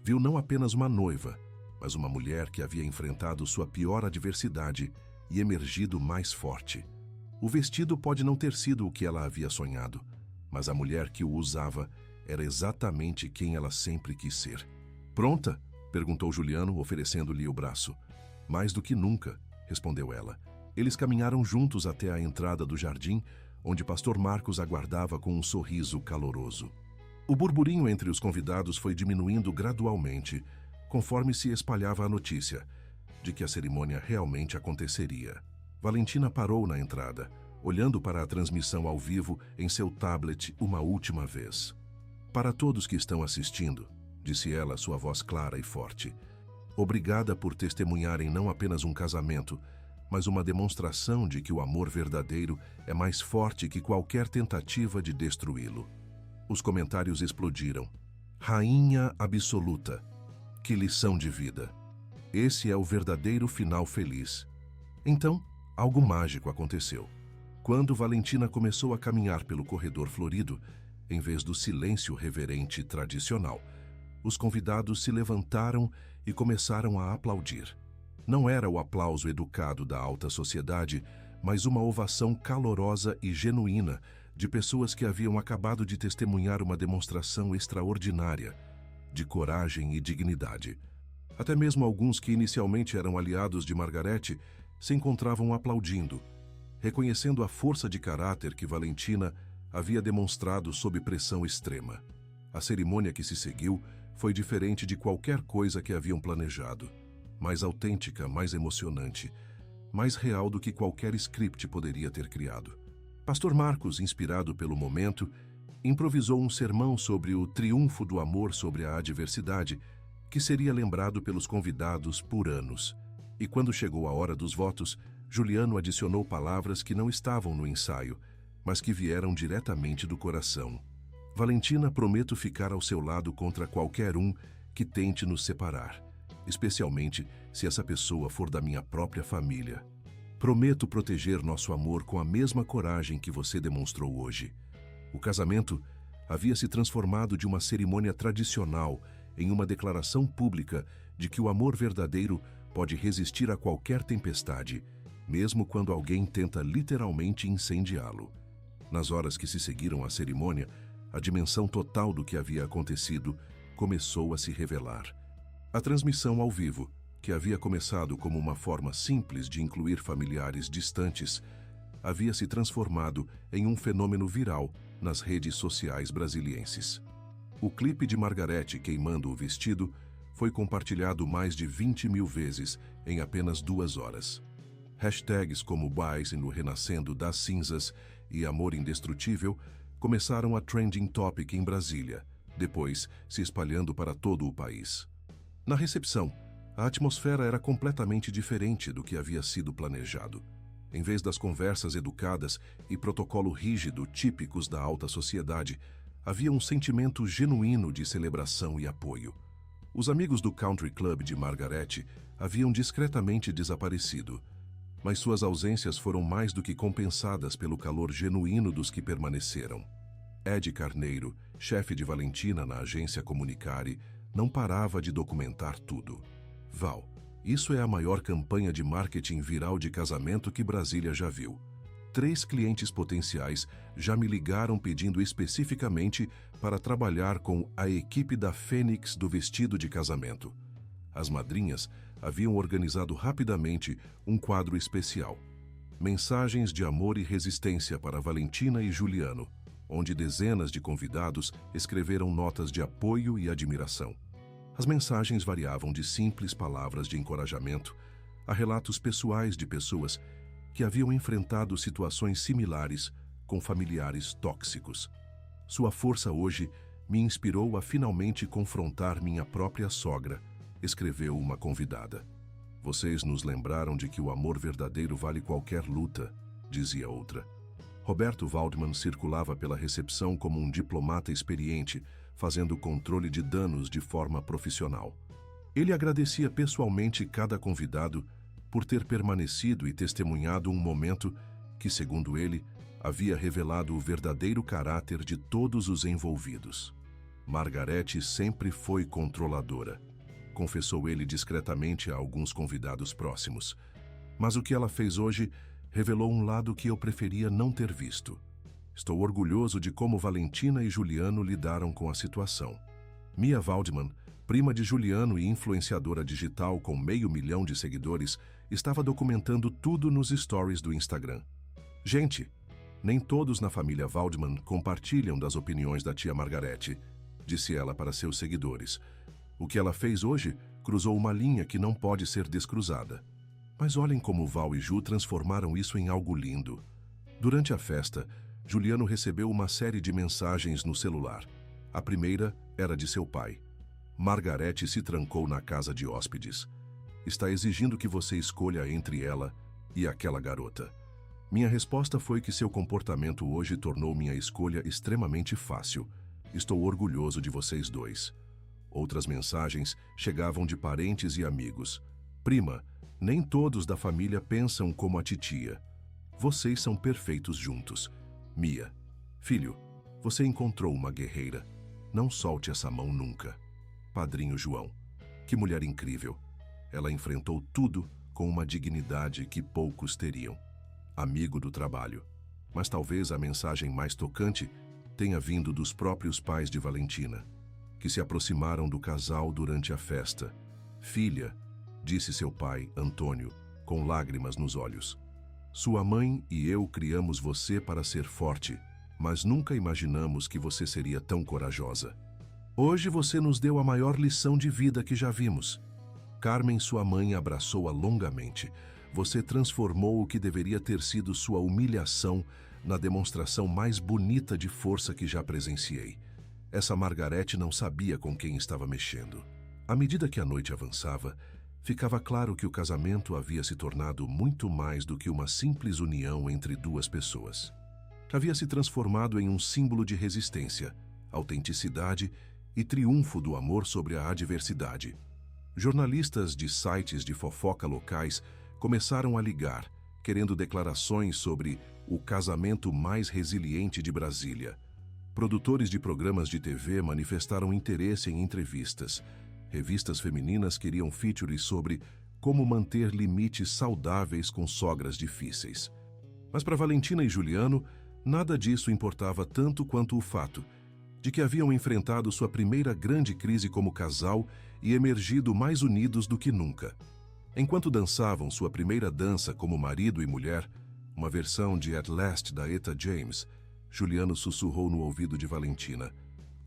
viu não apenas uma noiva, mas uma mulher que havia enfrentado sua pior adversidade e emergido mais forte. O vestido pode não ter sido o que ela havia sonhado, mas a mulher que o usava era exatamente quem ela sempre quis ser. Pronta? Perguntou Juliano, oferecendo-lhe o braço. Mais do que nunca, respondeu ela. Eles caminharam juntos até a entrada do jardim, onde Pastor Marcos aguardava com um sorriso caloroso. O burburinho entre os convidados foi diminuindo gradualmente, conforme se espalhava a notícia de que a cerimônia realmente aconteceria. Valentina parou na entrada, olhando para a transmissão ao vivo em seu tablet uma última vez. Para todos que estão assistindo, disse ela, sua voz clara e forte, obrigada por testemunharem não apenas um casamento, mas uma demonstração de que o amor verdadeiro é mais forte que qualquer tentativa de destruí-lo. Os comentários explodiram. Rainha absoluta. Que lição de vida. Esse é o verdadeiro final feliz. Então, algo mágico aconteceu. Quando Valentina começou a caminhar pelo corredor florido, em vez do silêncio reverente tradicional, os convidados se levantaram e começaram a aplaudir. Não era o aplauso educado da alta sociedade, mas uma ovação calorosa e genuína de pessoas que haviam acabado de testemunhar uma demonstração extraordinária de coragem e dignidade. Até mesmo alguns que inicialmente eram aliados de Margarete se encontravam aplaudindo, reconhecendo a força de caráter que Valentina havia demonstrado sob pressão extrema. A cerimônia que se seguiu foi diferente de qualquer coisa que haviam planejado. Mais autêntica, mais emocionante, mais real do que qualquer script poderia ter criado. Pastor Marcos, inspirado pelo momento, improvisou um sermão sobre o triunfo do amor sobre a adversidade, que seria lembrado pelos convidados por anos. E quando chegou a hora dos votos, Juliano adicionou palavras que não estavam no ensaio, mas que vieram diretamente do coração. Valentina, prometo ficar ao seu lado contra qualquer um que tente nos separar, especialmente se essa pessoa for da minha própria família. Prometo proteger nosso amor com a mesma coragem que você demonstrou hoje. O casamento havia se transformado de uma cerimônia tradicional em uma declaração pública de que o amor verdadeiro pode resistir a qualquer tempestade, mesmo quando alguém tenta literalmente incendiá-lo. Nas horas que se seguiram à cerimônia, a dimensão total do que havia acontecido começou a se revelar. A transmissão ao vivo, que havia começado como uma forma simples de incluir familiares distantes, havia se transformado em um fenômeno viral nas redes sociais brasilienses. O clipe de Margarete queimando o vestido foi compartilhado mais de 20.000 vezes em apenas 2 horas. Hashtags como Bais no Renascendo das Cinzas e Amor Indestrutível começaram a trending topic em Brasília, depois se espalhando para todo o país. Na recepção, a atmosfera era completamente diferente do que havia sido planejado. Em vez das conversas educadas e protocolo rígido típicos da alta sociedade, havia um sentimento genuíno de celebração e apoio. Os amigos do Country Club de Margarete haviam discretamente desaparecido, mas suas ausências foram mais do que compensadas pelo calor genuíno dos que permaneceram. Ed Carneiro, chefe de Valentina na agência Comunicare, não parava de documentar tudo. Val, isso é a maior campanha de marketing viral de casamento que Brasília já viu. 3 clientes potenciais já me ligaram pedindo especificamente para trabalhar com a equipe da Fênix do vestido de casamento. As madrinhas haviam organizado rapidamente um quadro especial. mensagens de amor e resistência para Valentina e Juliano, onde dezenas de convidados escreveram notas de apoio e admiração. As mensagens variavam de simples palavras de encorajamento a relatos pessoais de pessoas que haviam enfrentado situações similares com familiares tóxicos. Sua força hoje me inspirou a finalmente confrontar minha própria sogra, escreveu uma convidada. Vocês nos lembraram de que o amor verdadeiro vale qualquer luta, dizia outra. Roberto Waldman circulava pela recepção como um diplomata experiente, fazendo controle de danos de forma profissional. Ele agradecia pessoalmente cada convidado por ter permanecido e testemunhado um momento que, segundo ele, havia revelado o verdadeiro caráter de todos os envolvidos. Margarete sempre foi controladora, confessou ele discretamente a alguns convidados próximos. Mas o que ela fez hoje revelou um lado que eu preferia não ter visto. Estou orgulhoso de como Valentina e Juliano lidaram com a situação. Mia Waldman, prima de Juliano e influenciadora digital com 500 mil de seguidores, estava documentando tudo nos stories do Instagram. Gente, nem todos na família Waldman compartilham das opiniões da tia Margarete, disse ela para seus seguidores. O que ela fez hoje cruzou uma linha que não pode ser descruzada. Mas olhem como Val e Ju transformaram isso em algo lindo. Durante a festa, Juliano recebeu uma série de mensagens no celular. A primeira era de seu pai. Margarete se trancou na casa de hóspedes. Está exigindo que você escolha entre ela e aquela garota. Minha resposta foi que seu comportamento hoje tornou minha escolha extremamente fácil. Estou orgulhoso de vocês dois. Outras mensagens chegavam de parentes e amigos. Prima, nem todos da família pensam como a titia. Vocês são perfeitos juntos. Mia, filho, você encontrou uma guerreira. Não solte essa mão nunca. Padrinho João, que mulher incrível. Ela enfrentou tudo com uma dignidade que poucos teriam. Amigo do trabalho. Mas talvez a mensagem mais tocante tenha vindo dos próprios pais de Valentina, que se aproximaram do casal durante a festa. Filha, disse seu pai, Antônio, com lágrimas nos olhos. Sua mãe e eu criamos você para ser forte, mas nunca imaginamos que você seria tão corajosa. Hoje você nos deu a maior lição de vida que já vimos. Carmen, sua mãe, abraçou-a longamente. Você transformou o que deveria ter sido sua humilhação na demonstração mais bonita de força que já presenciei. Essa Margarete não sabia com quem estava mexendo. À medida que a noite avançava, ficava claro que o casamento havia se tornado muito mais do que uma simples união entre duas pessoas. Havia se transformado em um símbolo de resistência, autenticidade e triunfo do amor sobre a adversidade. Jornalistas de sites de fofoca locais começaram a ligar, querendo declarações sobre o casamento mais resiliente de Brasília. Produtores de programas de TV manifestaram interesse em entrevistas. Revistas femininas queriam features sobre como manter limites saudáveis com sogras difíceis. Mas para Valentina e Juliano, nada disso importava tanto quanto o fato de que haviam enfrentado sua primeira grande crise como casal e emergido mais unidos do que nunca. Enquanto dançavam sua primeira dança como marido e mulher, uma versão de At Last da Etta James, Juliano sussurrou no ouvido de Valentina.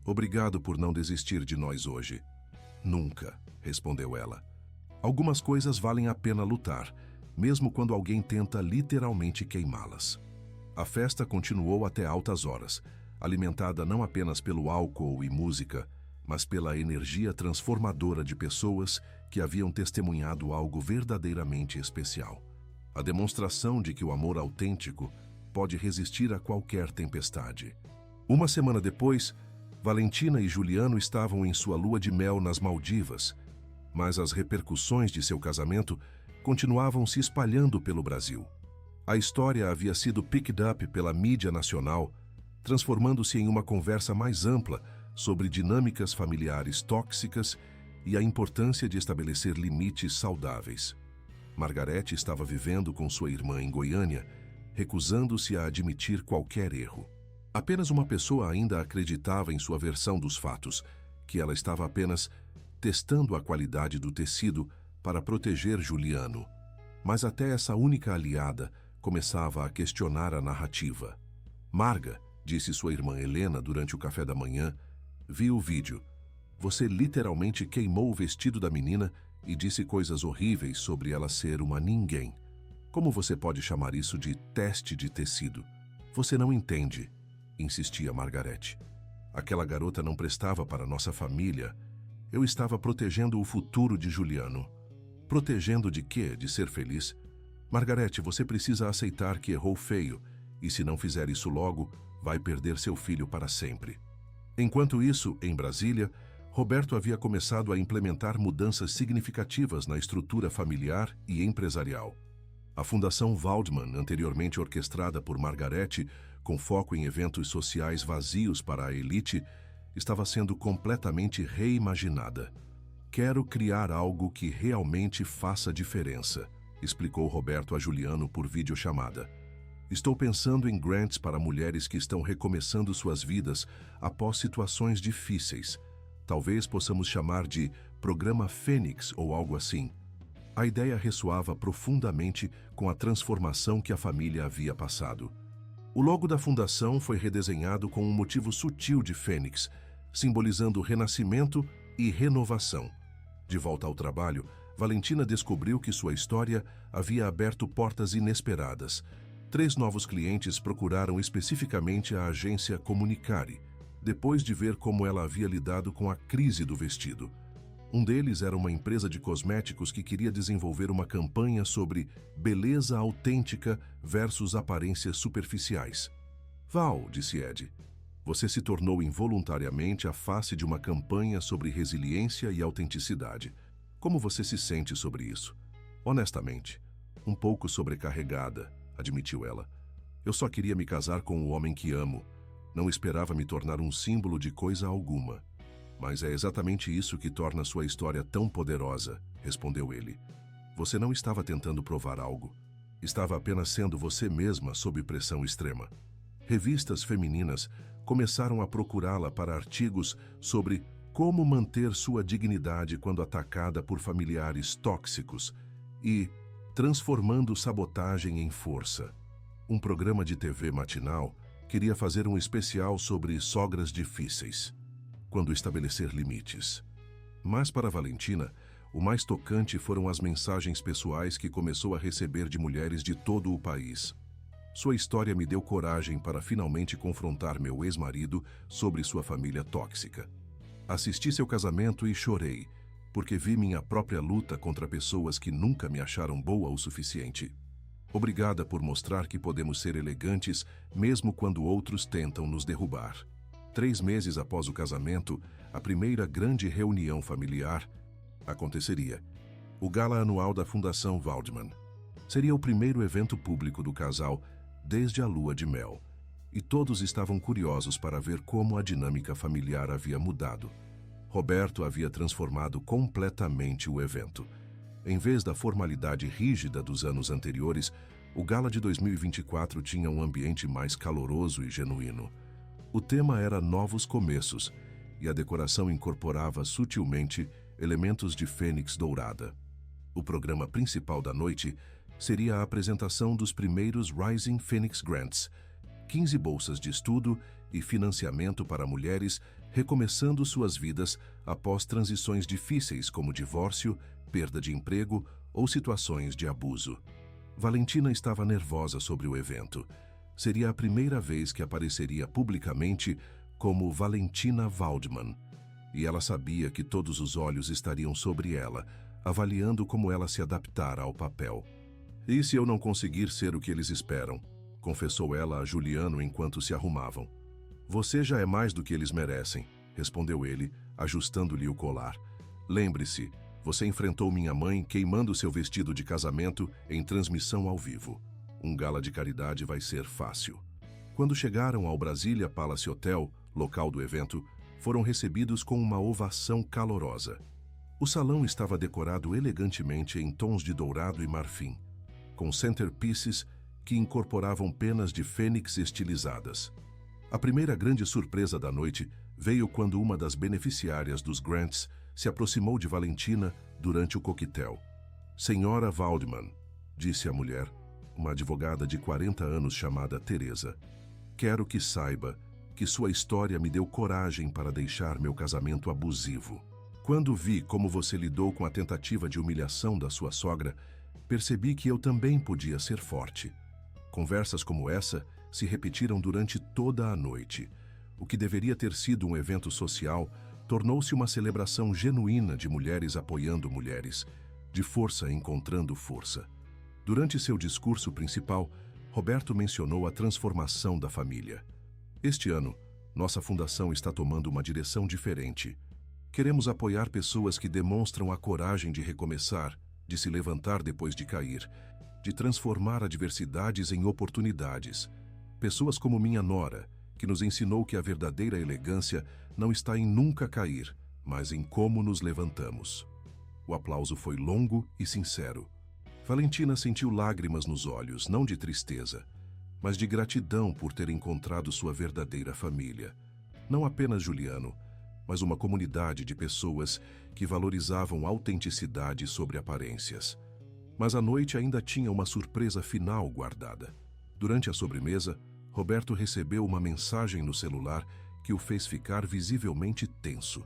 Obrigado por não desistir de nós hoje. Nunca, respondeu ela. Algumas coisas valem a pena lutar, mesmo quando alguém tenta literalmente queimá-las. A festa continuou até altas horas, alimentada não apenas pelo álcool e música, mas pela energia transformadora de pessoas que haviam testemunhado algo verdadeiramente especial. A demonstração de que o amor autêntico pode resistir a qualquer tempestade. Uma semana depois, Valentina e Juliano estavam em sua lua de mel nas Maldivas, mas as repercussões de seu casamento continuavam se espalhando pelo Brasil. A história havia sido picked up pela mídia nacional, transformando-se em uma conversa mais ampla sobre dinâmicas familiares tóxicas e a importância de estabelecer limites saudáveis. Margarete estava vivendo com sua irmã em Goiânia, recusando-se a admitir qualquer erro. Apenas uma pessoa ainda acreditava em sua versão dos fatos, que ela estava apenas testando a qualidade do tecido para proteger Juliano. Mas até essa única aliada começava a questionar a narrativa. Marga, disse sua irmã Helena durante o café da manhã, vi o vídeo. Você literalmente queimou o vestido da menina e disse coisas horríveis sobre ela ser uma ninguém. Como você pode chamar isso de teste de tecido? Você não entende, insistia Margarete. Aquela garota não prestava para nossa família. Eu estava protegendo o futuro de Juliano. Protegendo de quê? De ser feliz? Margarete, você precisa aceitar que errou feio, e se não fizer isso logo, vai perder seu filho para sempre. Enquanto isso, em Brasília, Roberto havia começado a implementar mudanças significativas na estrutura familiar e empresarial. A Fundação Waldman, anteriormente orquestrada por Margarete, com foco em eventos sociais vazios para a elite, estava sendo completamente reimaginada. Quero criar algo que realmente faça diferença, explicou Roberto a Juliano por videochamada. Estou pensando em grants para mulheres que estão recomeçando suas vidas após situações difíceis. Talvez possamos chamar de Programa Fênix ou algo assim. A ideia ressoava profundamente com a transformação que a família havia passado. O logo da fundação foi redesenhado com um motivo sutil de fênix, simbolizando renascimento e renovação. De volta ao trabalho, Valentina descobriu que sua história havia aberto portas inesperadas. 3 novos clientes procuraram especificamente a agência Comunicare, depois de ver como ela havia lidado com a crise do vestido. Um deles era uma empresa de cosméticos que queria desenvolver uma campanha sobre beleza autêntica versus aparências superficiais. Val, disse Ed, você se tornou involuntariamente a face de uma campanha sobre resiliência e autenticidade. Como você se sente sobre isso? Honestamente, um pouco sobrecarregada, admitiu ela. Eu só queria me casar com o homem que amo. Não esperava me tornar um símbolo de coisa alguma. Mas é exatamente isso que torna sua história tão poderosa, respondeu ele. Você não estava tentando provar algo. Estava apenas sendo você mesma sob pressão extrema. Revistas femininas começaram a procurá-la para artigos sobre como manter sua dignidade quando atacada por familiares tóxicos e transformando sabotagem em força. Um programa de TV matinal queria fazer um especial sobre sogras difíceis, quando estabelecer limites. Mas para Valentina, o mais tocante foram as mensagens pessoais que começou a receber de mulheres de todo o país. Sua história me deu coragem para finalmente confrontar meu ex-marido sobre sua família tóxica. Assisti seu casamento e chorei, porque vi minha própria luta contra pessoas que nunca me acharam boa o suficiente. Obrigada por mostrar que podemos ser elegantes mesmo quando outros tentam nos derrubar. 3 meses após o casamento, a primeira grande reunião familiar aconteceria. O gala anual da Fundação Waldman. Seria o primeiro evento público do casal desde a lua de mel. E todos estavam curiosos para ver como a dinâmica familiar havia mudado. Roberto havia transformado completamente o evento. Em vez da formalidade rígida dos anos anteriores, o gala de 2024 tinha um ambiente mais caloroso e genuíno. O tema era novos começos, e a decoração incorporava sutilmente elementos de fênix dourada. O programa principal da noite seria a apresentação dos primeiros Rising Phoenix Grants, 15 bolsas de estudo e financiamento para mulheres recomeçando suas vidas após transições difíceis como divórcio, perda de emprego ou situações de abuso. Valentina estava nervosa sobre o evento. Seria a primeira vez que apareceria publicamente como Valentina Waldman, e ela sabia que todos os olhos estariam sobre ela, avaliando como ela se adaptara ao papel. E se eu não conseguir ser o que eles esperam? Confessou ela a Juliano enquanto se arrumavam. Você já é mais do que eles merecem, respondeu ele, ajustando-lhe o colar. Lembre-se, você enfrentou minha mãe queimando seu vestido de casamento em transmissão ao vivo. Um gala de caridade vai ser fácil. Quando chegaram ao Brasília Palace Hotel, local do evento, foram recebidos com uma ovação calorosa. O salão estava decorado elegantemente em tons de dourado e marfim, com centerpieces que incorporavam penas de fênix estilizadas. A primeira grande surpresa da noite veio quando uma das beneficiárias dos grants se aproximou de Valentina durante o coquetel. Senhora Waldman, disse a mulher, uma advogada de 40 anos chamada Teresa. Quero que saiba que sua história me deu coragem para deixar meu casamento abusivo. Quando vi como você lidou com a tentativa de humilhação da sua sogra, percebi que eu também podia ser forte. Conversas como essa se repetiram durante toda a noite. O que deveria ter sido um evento social tornou-se uma celebração genuína de mulheres apoiando mulheres, de força encontrando força. Durante seu discurso principal, Roberto mencionou a transformação da família. Este ano, nossa fundação está tomando uma direção diferente. Queremos apoiar pessoas que demonstram a coragem de recomeçar, de se levantar depois de cair, de transformar adversidades em oportunidades. Pessoas como minha nora, que nos ensinou que a verdadeira elegância não está em nunca cair, mas em como nos levantamos. O aplauso foi longo e sincero. Valentina sentiu lágrimas nos olhos, não de tristeza, mas de gratidão por ter encontrado sua verdadeira família. Não apenas Juliano, mas uma comunidade de pessoas que valorizavam autenticidade sobre aparências. Mas a noite ainda tinha uma surpresa final guardada. Durante a sobremesa, Roberto recebeu uma mensagem no celular que o fez ficar visivelmente tenso.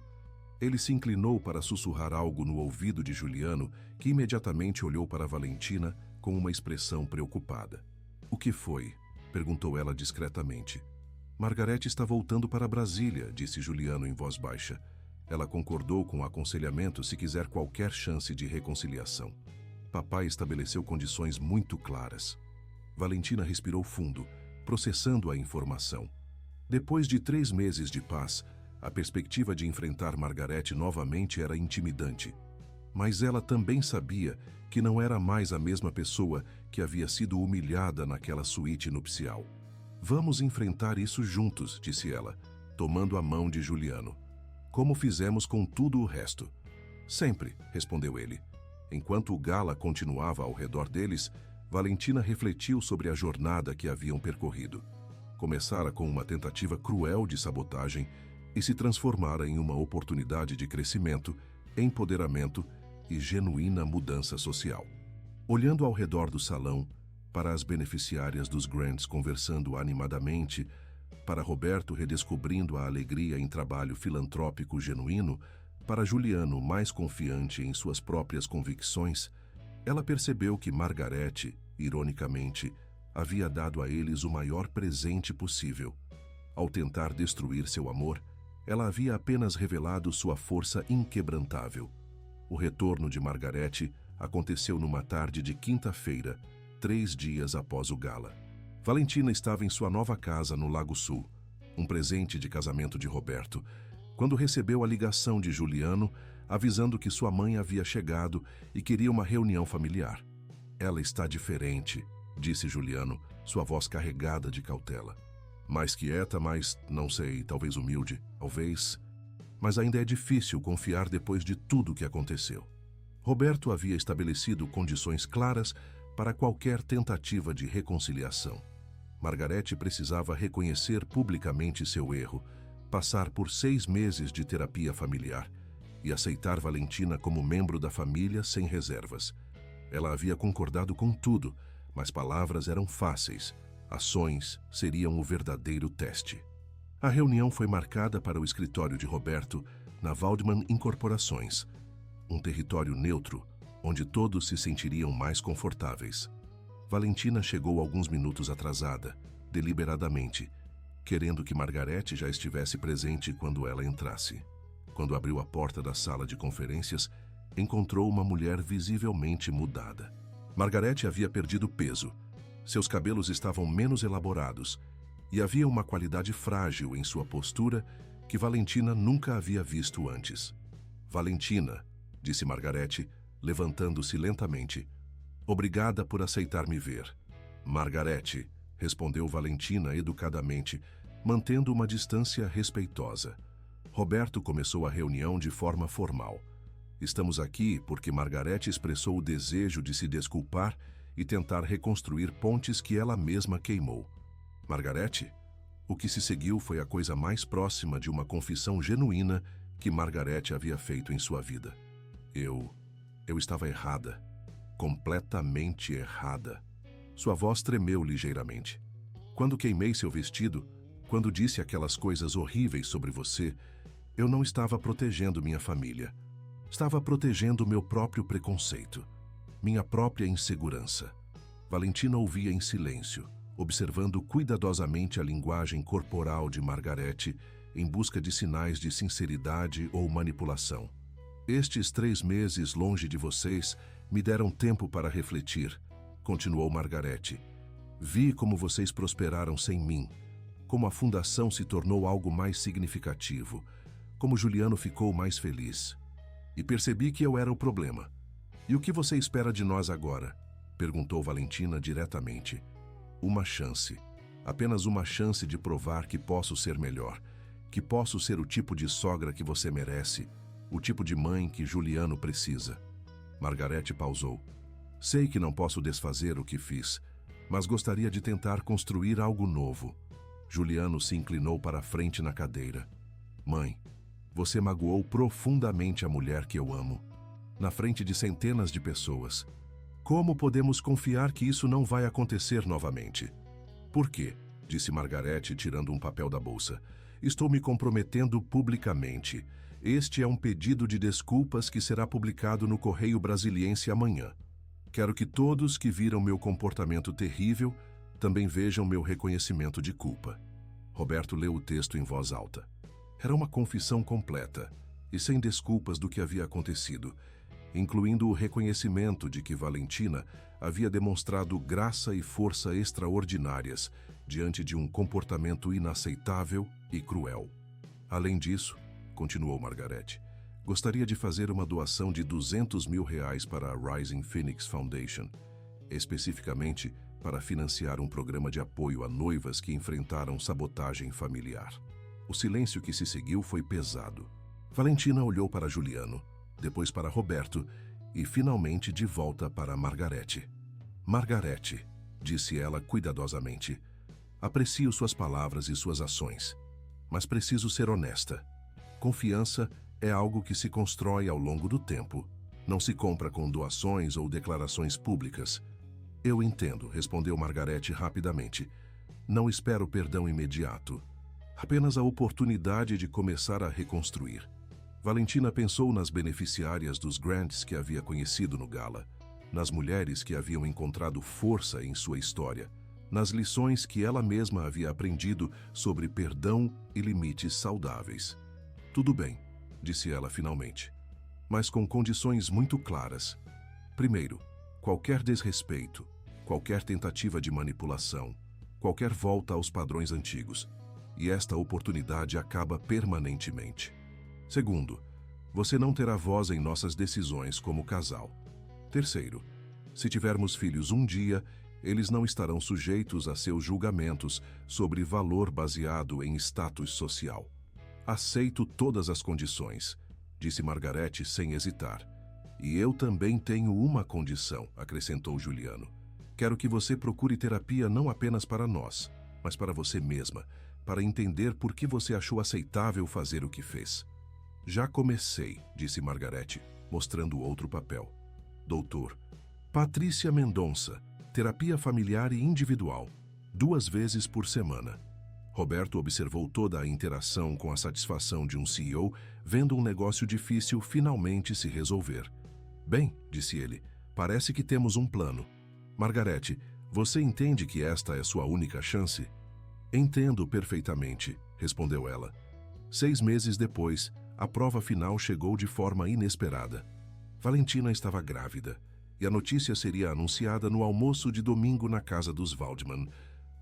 Ele se inclinou para sussurrar algo no ouvido de Juliano, que imediatamente olhou para Valentina com uma expressão preocupada. "O que foi?" perguntou ela discretamente. "Margarete está voltando para Brasília", disse Juliano em voz baixa. Ela concordou com o aconselhamento se quiser qualquer chance de reconciliação. Papai estabeleceu condições muito claras. Valentina respirou fundo, processando a informação. Depois de 3 meses de paz, a perspectiva de enfrentar Margarete novamente era intimidante. Mas ela também sabia que não era mais a mesma pessoa que havia sido humilhada naquela suíte nupcial. "Vamos enfrentar isso juntos", disse ela, tomando a mão de Juliano. "Como fizemos com tudo o resto." "Sempre", respondeu ele. Enquanto o gala continuava ao redor deles, Valentina refletiu sobre a jornada que haviam percorrido. Começara com uma tentativa cruel de sabotagem e se transformara em uma oportunidade de crescimento, empoderamento e genuína mudança social. Olhando ao redor do salão, para as beneficiárias dos grants conversando animadamente, para Roberto redescobrindo a alegria em trabalho filantrópico genuíno, para Juliano mais confiante em suas próprias convicções, ela percebeu que Margarete, ironicamente, havia dado a eles o maior presente possível. Ao tentar destruir seu amor, ela havia apenas revelado sua força inquebrantável. O retorno de Margarete aconteceu numa tarde de quinta-feira, 3 dias após o gala. Valentina estava em sua nova casa no Lago Sul, um presente de casamento de Roberto, quando recebeu a ligação de Juliano avisando que sua mãe havia chegado e queria uma reunião familiar. "Ela está diferente", disse Juliano, sua voz carregada de cautela. "Mais quieta, mas, não sei, talvez humilde, talvez... Mas ainda é difícil confiar depois de tudo o que aconteceu." Roberto havia estabelecido condições claras para qualquer tentativa de reconciliação. Margarete precisava reconhecer publicamente seu erro, passar por 6 meses de terapia familiar e aceitar Valentina como membro da família sem reservas. Ela havia concordado com tudo, mas palavras eram fáceis. Ações seriam o verdadeiro teste. A reunião foi marcada para o escritório de Roberto, na Waldman Incorporações, um território neutro, onde todos se sentiriam mais confortáveis. Valentina chegou alguns minutos atrasada, deliberadamente, querendo que Margarete já estivesse presente quando ela entrasse. Quando abriu a porta da sala de conferências, encontrou uma mulher visivelmente mudada. Margarete havia perdido peso, seus cabelos estavam menos elaborados e havia uma qualidade frágil em sua postura que Valentina nunca havia visto antes. "Valentina", disse Margarete, levantando-se lentamente. "Obrigada por aceitar me ver." "Margarete", respondeu Valentina educadamente, mantendo uma distância respeitosa. Roberto começou a reunião de forma formal. "Estamos aqui porque Margarete expressou o desejo de se desculpar e tentar reconstruir pontes que ela mesma queimou." "Margarete?" O que se seguiu foi a coisa mais próxima de uma confissão genuína que Margarete havia feito em sua vida. Eu estava errada. Completamente errada. Sua voz tremeu ligeiramente. Quando queimei seu vestido, quando disse aquelas coisas horríveis sobre você, eu não estava protegendo minha família. Estava protegendo meu próprio preconceito, minha própria insegurança. Valentina ouvia em silêncio, observando cuidadosamente a linguagem corporal de Margarete em busca de sinais de sinceridade ou manipulação. Estes 3 meses longe de vocês me deram tempo para refletir, continuou Margarete. Vi como vocês prosperaram sem mim, como a fundação se tornou algo mais significativo, como Juliano ficou mais feliz. E percebi que eu era o problema. E o que você espera de nós agora? Perguntou Valentina diretamente. Uma chance. Apenas uma chance de provar que posso ser melhor, que posso ser o tipo de sogra que você merece, o tipo de mãe que Juliano precisa. Margarete pausou. Sei que não posso desfazer o que fiz, mas gostaria de tentar construir algo novo. Juliano se inclinou para a frente na cadeira. Mãe, você magoou profundamente a mulher que eu amo, na frente de centenas de pessoas. Como podemos confiar que isso não vai acontecer novamente? Por quê? Disse Margarete, tirando um papel da bolsa. Estou me comprometendo publicamente. Este é um pedido de desculpas que será publicado no Correio Brasiliense amanhã. Quero que todos que viram meu comportamento terrível também vejam meu reconhecimento de culpa. Roberto leu o texto em voz alta. Era uma confissão completa e sem desculpas do que havia acontecido, incluindo o reconhecimento de que Valentina havia demonstrado graça e força extraordinárias diante de um comportamento inaceitável e cruel. Além disso, continuou Margarete, gostaria de fazer uma doação de R$200 mil para a Rising Phoenix Foundation, especificamente para financiar um programa de apoio a noivas que enfrentaram sabotagem familiar. O silêncio que se seguiu foi pesado. Valentina olhou para Juliano, depois para Roberto e finalmente de volta para Margarete. Margarete, disse ela cuidadosamente, aprecio suas palavras e suas ações, mas preciso ser honesta. Confiança é algo que se constrói ao longo do tempo. Não se compra com doações ou declarações públicas. Eu entendo, respondeu Margarete rapidamente. Não espero perdão imediato. Apenas a oportunidade de começar a reconstruir. Valentina pensou nas beneficiárias dos grants que havia conhecido no gala, nas mulheres que haviam encontrado força em sua história, nas lições que ela mesma havia aprendido sobre perdão e limites saudáveis. Tudo bem, disse ela finalmente, mas com condições muito claras. Primeiro, qualquer desrespeito, qualquer tentativa de manipulação, qualquer volta aos padrões antigos, e esta oportunidade acaba permanentemente. Segundo, você não terá voz em nossas decisões como casal. Terceiro, se tivermos filhos um dia, eles não estarão sujeitos a seus julgamentos sobre valor baseado em status social. Aceito todas as condições, disse Margarete sem hesitar. E eu também tenho uma condição, acrescentou Juliano. Quero que você procure terapia não apenas para nós, mas para você mesma, para entender por que você achou aceitável fazer o que fez. Já comecei, disse Margarete, mostrando outro papel. Doutor, Patrícia Mendonça, terapia familiar e individual, 2 vezes por semana. Roberto observou toda a interação com a satisfação de um CEO, vendo um negócio difícil finalmente se resolver. Bem, disse ele, parece que temos um plano. Margarete, você entende que esta é sua única chance? Entendo perfeitamente, respondeu ela. 6 meses depois, a prova final chegou de forma inesperada. Valentina estava grávida, e a notícia seria anunciada no almoço de domingo na casa dos Waldman,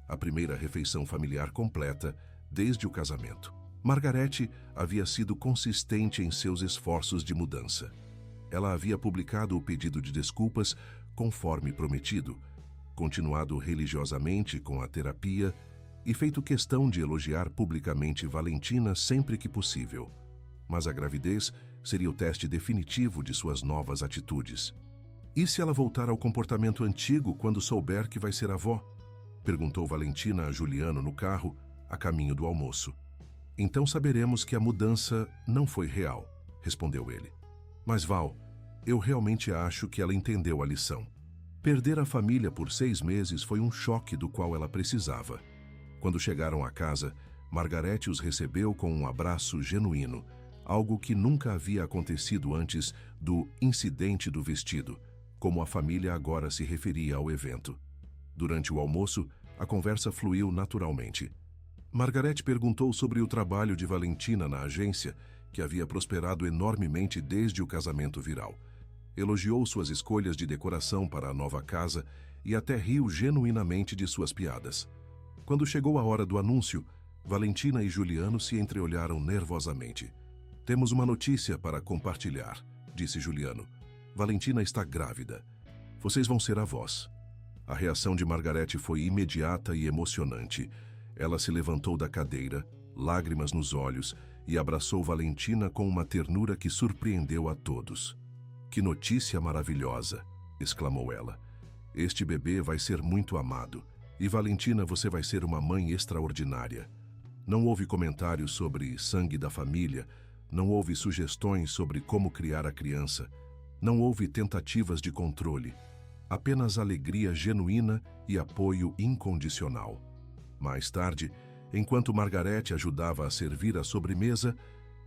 a primeira refeição familiar completa desde o casamento. Margarete havia sido consistente em seus esforços de mudança. Ela havia publicado o pedido de desculpas conforme prometido, continuado religiosamente com a terapia e feito questão de elogiar publicamente Valentina sempre que possível. Mas a gravidez seria o teste definitivo de suas novas atitudes. E se ela voltar ao comportamento antigo quando souber que vai ser avó? Perguntou Valentina a Juliano no carro, a caminho do almoço. Então saberemos que a mudança não foi real, respondeu ele. Mas Val, eu realmente acho que ela entendeu a lição. Perder a família por 6 meses foi um choque do qual ela precisava. Quando chegaram à casa, Margarete os recebeu com um abraço genuíno, algo que nunca havia acontecido antes do incidente do vestido, como a família agora se referia ao evento. Durante o almoço, a conversa fluiu naturalmente. Margarete perguntou sobre o trabalho de Valentina na agência, que havia prosperado enormemente desde o casamento viral. Elogiou suas escolhas de decoração para a nova casa e até riu genuinamente de suas piadas. Quando chegou a hora do anúncio, Valentina e Juliano se entreolharam nervosamente. "Temos uma notícia para compartilhar", disse Juliano. "Valentina está grávida. Vocês vão ser avós." A reação de Margarete foi imediata e emocionante. Ela se levantou da cadeira, lágrimas nos olhos, e abraçou Valentina com uma ternura que surpreendeu a todos. "Que notícia maravilhosa!" exclamou ela. "Este bebê vai ser muito amado. E Valentina, você vai ser uma mãe extraordinária." Não houve comentários sobre sangue da família, não houve sugestões sobre como criar a criança, não houve tentativas de controle, apenas alegria genuína e apoio incondicional. Mais tarde, enquanto Margarete ajudava a servir a sobremesa,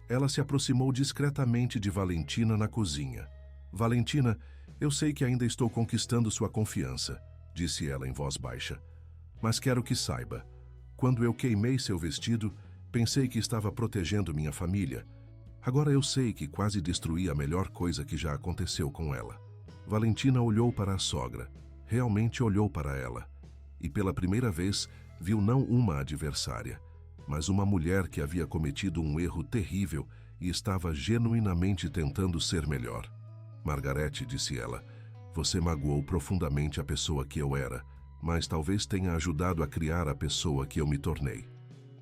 ela se aproximou discretamente de Valentina na cozinha. "Valentina, eu sei que ainda estou conquistando sua confiança", disse ela em voz baixa. "Mas quero que saiba, quando eu queimei seu vestido, pensei que estava protegendo minha família. Agora eu sei que quase destruí a melhor coisa que já aconteceu com ela." Valentina olhou para a sogra, realmente olhou para ela, e pela primeira vez viu não uma adversária, mas uma mulher que havia cometido um erro terrível e estava genuinamente tentando ser melhor. "Margarete", disse ela, "você magoou profundamente a pessoa que eu era, mas talvez tenha ajudado a criar a pessoa que eu me tornei."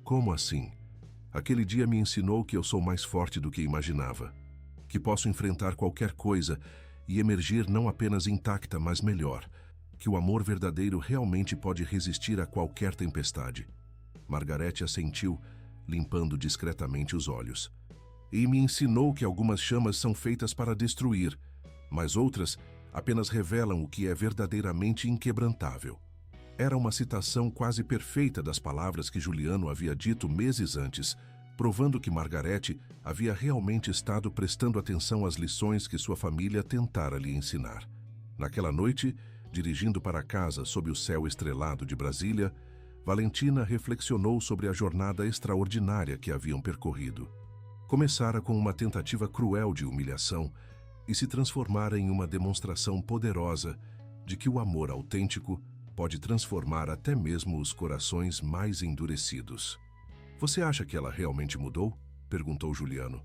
"Como assim?" "Aquele dia me ensinou que eu sou mais forte do que imaginava, que posso enfrentar qualquer coisa e emergir não apenas intacta, mas melhor, que o amor verdadeiro realmente pode resistir a qualquer tempestade." Margarete assentiu, limpando discretamente os olhos. "E me ensinou que algumas chamas são feitas para destruir, mas outras apenas revelam o que é verdadeiramente inquebrantável." Era uma citação quase perfeita das palavras que Juliano havia dito meses antes, provando que Margarete havia realmente estado prestando atenção às lições que sua família tentara lhe ensinar. Naquela noite, dirigindo para casa sob o céu estrelado de Brasília, Valentina reflexionou sobre a jornada extraordinária que haviam percorrido. Começara com uma tentativa cruel de humilhação e se transformara em uma demonstração poderosa de que o amor autêntico pode transformar até mesmo os corações mais endurecidos. "Você acha que ela realmente mudou?" perguntou Juliano.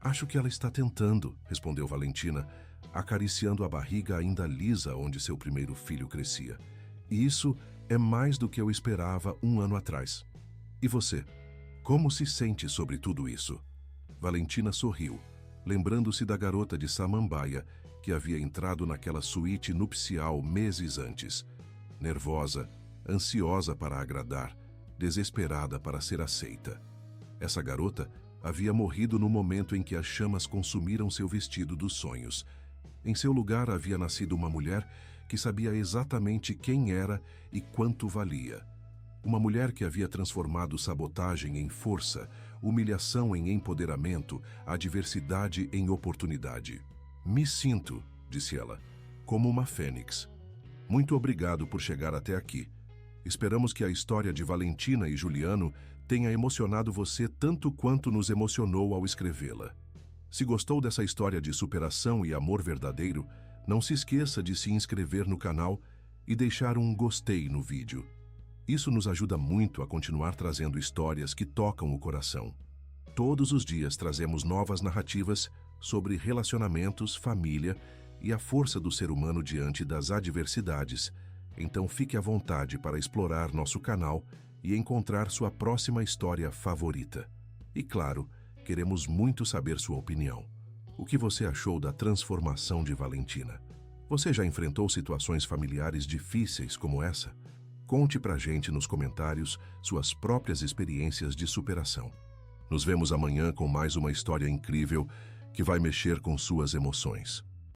"Acho que ela está tentando", respondeu Valentina, acariciando a barriga ainda lisa onde seu primeiro filho crescia. "E isso é mais do que eu esperava um ano atrás." "E você? Como se sente sobre tudo isso?" Valentina sorriu, lembrando-se da garota de Samambaia que havia entrado naquela suíte nupcial meses antes. Nervosa, ansiosa para agradar, desesperada para ser aceita. Essa garota havia morrido no momento em que as chamas consumiram seu vestido dos sonhos. Em seu lugar havia nascido uma mulher que sabia exatamente quem era e quanto valia. Uma mulher que havia transformado sabotagem em força, humilhação em empoderamento, adversidade em oportunidade. "Me sinto", disse ela, "como uma fênix. Muito obrigado por chegar até aqui. Esperamos que a história de Valentina e Juliano tenha emocionado você tanto quanto nos emocionou ao escrevê-la. Se gostou dessa história de superação e amor verdadeiro, não se esqueça de se inscrever no canal e deixar um gostei no vídeo. Isso nos ajuda muito a continuar trazendo histórias que tocam o coração. Todos os dias trazemos novas narrativas sobre relacionamentos, família e a força do ser humano diante das adversidades. Então fique à vontade para explorar nosso canal e encontrar sua próxima história favorita. E claro, queremos muito saber sua opinião. O que você achou da transformação de Valentina? Você já enfrentou situações familiares difíceis como essa? Conte pra gente nos comentários suas próprias experiências de superação. Nos vemos amanhã com mais uma história incrível que vai mexer com suas emoções.